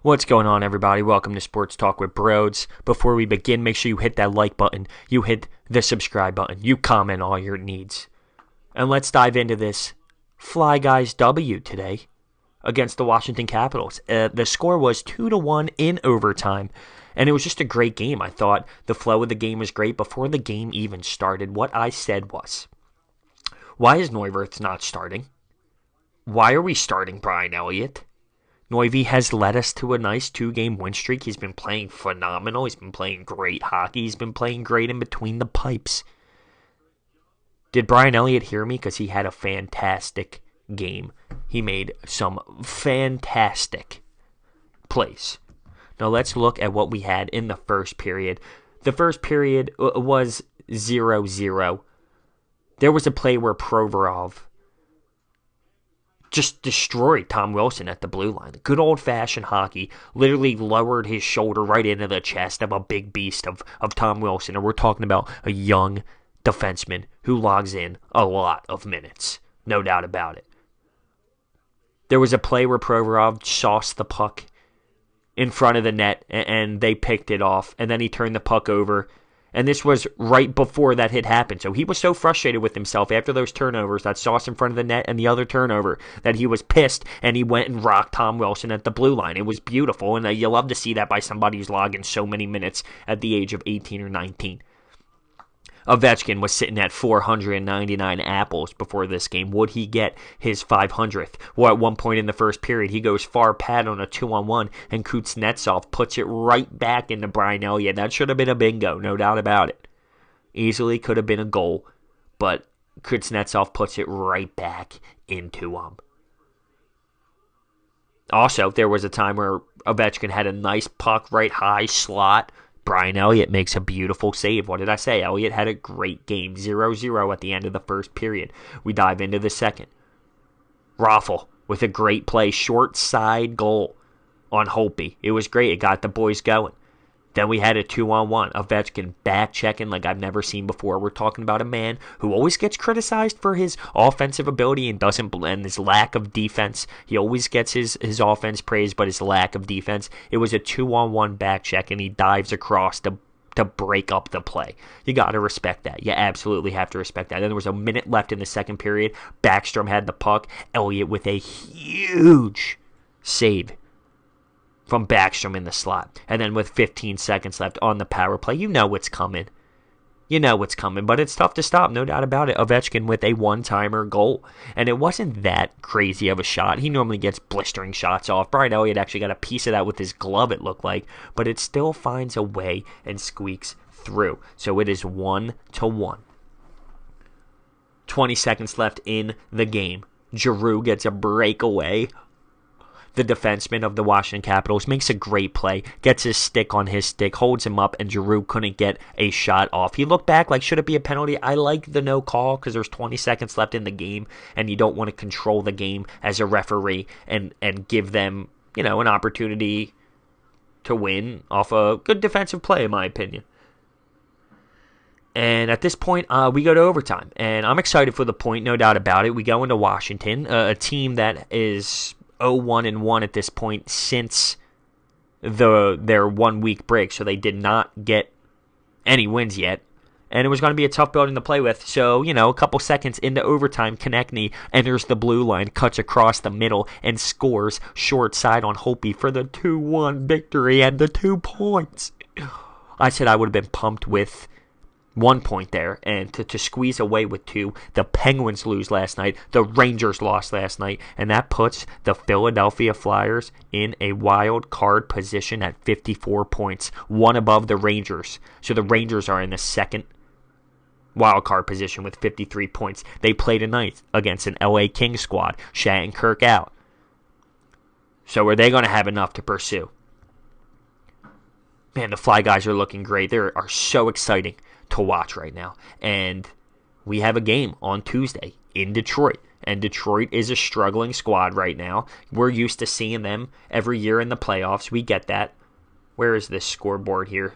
What's going on, everybody? Welcome to Sports Talk with Brodes. Before we begin, make sure you hit that like button, you hit the subscribe button, you comment all your needs. And let's dive into this Fly Guys W today against the Washington Capitals. The score was 2-1 in overtime, and it was just a great game. I thought the flow of the game was great. Before the game even started, what I said was, why is Neuwirth not starting? Why are we starting Brian Elliott? Noivy has led us to a nice 2-game win streak. He's been playing phenomenal. He's been playing great hockey. He's been playing great in between the pipes. Did Brian Elliott hear me? Because he had a fantastic game. He made some fantastic plays. Now let's look at what we had in the first period. The first period was 0-0. There was a play where Provorov just destroyed Tom Wilson at the blue line. Good old-fashioned hockey. Literally lowered his shoulder right into the chest of a big beast of Tom Wilson. And we're talking about a young defenseman who logs in a lot of minutes. No doubt about it. There was a play where Provorov sauced the puck in front of the net, and they picked it off. And then he turned the puck over. And this was right before that had happened. So he was so frustrated with himself after those turnovers, that sauce in front of the net and the other turnover, that he was pissed, and he went and rocked Tom Wilson at the blue line. It was beautiful, and you love to see that by somebody who's logging so many minutes at the age of 18 or 19. Ovechkin was sitting at 499 apples before this game. Would he get his 500th? Well, at one point in the first period, he goes far pad on a 2-on-1, and Kuznetsov puts it right back into Brian Elliott. That should have been a bingo, no doubt about it. Easily could have been a goal, but Kuznetsov puts it right back into him. Also, there was a time where Ovechkin had a nice puck right high slot. Brian Elliott makes a beautiful save. What did I say? Elliott had a great game. 0-0 at the end of the first period. We dive into the second. Raffle with a great play. Short side goal on Holtby. It was great. It got the boys going. Then we had a 2-on-1. Ovechkin back checking like I've never seen before. We're talking about a man who always gets criticized for his offensive ability and doesn't blend his lack of defense. He always gets his offense praised, but his lack of defense. It was a 2-on-1 back check, and he dives across to break up the play. You got to respect that. You absolutely have to respect that. Then there was a minute left in the second period. Backstrom had the puck. Elliott with a huge save from Backstrom in the slot. And then with 15 seconds left on the power play, you know what's coming. You know what's coming, but it's tough to stop, no doubt about it. Ovechkin with a one-timer goal. And it wasn't that crazy of a shot. He normally gets blistering shots off. Brian Elliott actually got a piece of that with his glove, it looked like. But it still finds a way and squeaks through. So it is 1-1. 20 seconds left in the game. Giroux gets a breakaway. The defenseman of the Washington Capitals makes a great play, gets his stick on his stick, holds him up, and Giroux couldn't get a shot off. He looked back like, should it be a penalty? I like the no call because there's 20 seconds left in the game, and you don't want to control the game as a referee and give them, an opportunity to win off a good defensive play, in my opinion. And at this point, we go to overtime, and I'm excited for the point, no doubt about it. We go into Washington, a team that is 0-1-1 at this point since their 1 week break, so they did not get any wins yet, and it was going to be a tough building to play with. So, a couple seconds into overtime, Konechny enters the blue line, cuts across the middle, and scores short side on Holtby for the 2-1 victory and the 2 points. I said I would have been pumped with 1 point there, and to squeeze away with 2. The Penguins lose last night, the Rangers lost last night, and that puts the Philadelphia Flyers in a wild card position at 54 points, one above the Rangers. So the Rangers are in the second wild card position with 53 points. They play tonight against an LA Kings squad, Shattenkirk out. So are they going to have enough to pursue? Man, the Fly Guys are looking great. They are so exciting to watch right now. And we have a game on Tuesday in Detroit. And Detroit is a struggling squad right now. We're used to seeing them every year in the playoffs. We get that. Where is this scoreboard here?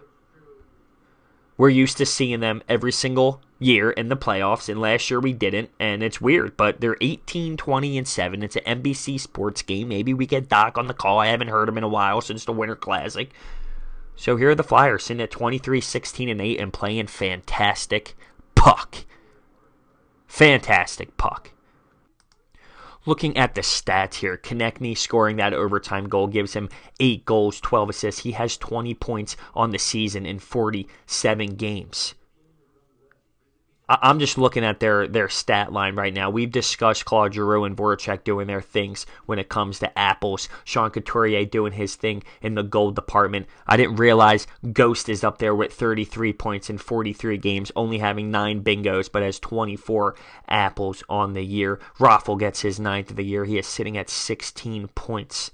We're used to seeing them every single year in the playoffs, and last year we didn't, and it's weird, but they're 18, 20, and 7. It's an NBC sports game. Maybe we get Doc on the call. I haven't heard him in a while since the Winter Classic. So here are the Flyers sitting at 23, 16, and 8 and playing fantastic puck. Fantastic puck. Looking at the stats here, Konechny scoring that overtime goal gives him 8 goals, 12 assists. He has 20 points on the season in 47 games. I'm just looking at their stat line right now. We've discussed Claude Giroux and Voracek doing their things when it comes to apples. Sean Couturier doing his thing in the goal department. I didn't realize Ghost is up there with 33 points in 43 games, only having 9 bingos, but has 24 apples on the year. Raffle gets his 9th of the year. He is sitting at 16 points.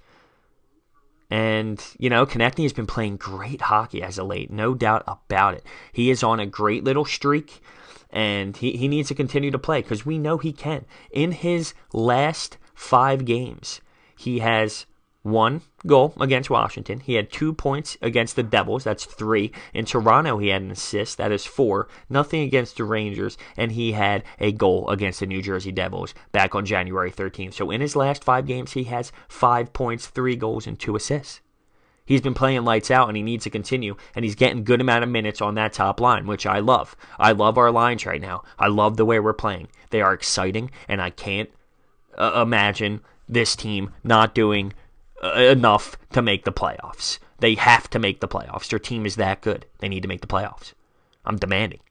And, Konechny has been playing great hockey as of late, no doubt about it. He is on a great little streak. And he needs to continue to play because we know he can. In his last 5 games, he has 1 goal against Washington. He had 2 points against the Devils. That's 3. In Toronto, he had an assist. That is 4. Nothing against the Rangers. And he had a goal against the New Jersey Devils back on January 13th. So in his last 5 games, he has 5 points, 3 goals, and 2 assists. He's been playing lights out, and he needs to continue, and he's getting good amount of minutes on that top line, which I love. I love our lines right now. I love the way we're playing. They are exciting, and I can't imagine this team not doing enough to make the playoffs. They have to make the playoffs. Their team is that good. They need to make the playoffs. I'm demanding.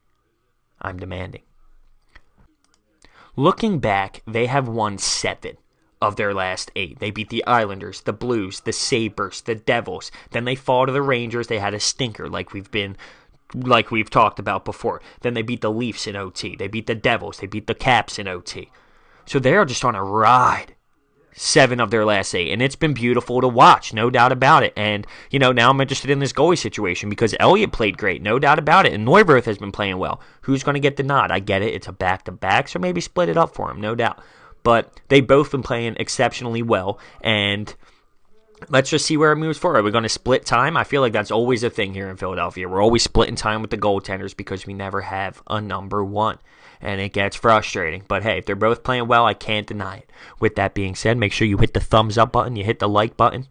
Looking back, they have won 7 of their last 8. They beat the Islanders, the Blues, the Sabres, the Devils. Then they fall to the Rangers. They had a stinker like we've talked about before. Then they beat the Leafs in OT. They beat the Devils. They beat the Caps in OT. So they are just on a ride. 7 of their last 8. And it's been beautiful to watch, no doubt about it. And, now I'm interested in this goalie situation because Elliott played great, no doubt about it. And Neuwirth has been playing well. Who's going to get the nod? I get it. It's a back-to-back, so maybe split it up for him, no doubt. But they've both been playing exceptionally well, and let's just see where it moves forward. We're going to split time. I feel like that's always a thing here in Philadelphia. We're always splitting time with the goaltenders because we never have a number 1, and it gets frustrating. But hey, if they're both playing well, I can't deny it. With that being said, make sure you hit the thumbs up button, you hit the like button.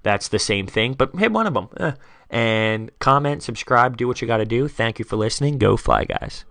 That's the same thing, but hit one of them. And comment, subscribe, do what you got to do. Thank you for listening. Go Fly, guys.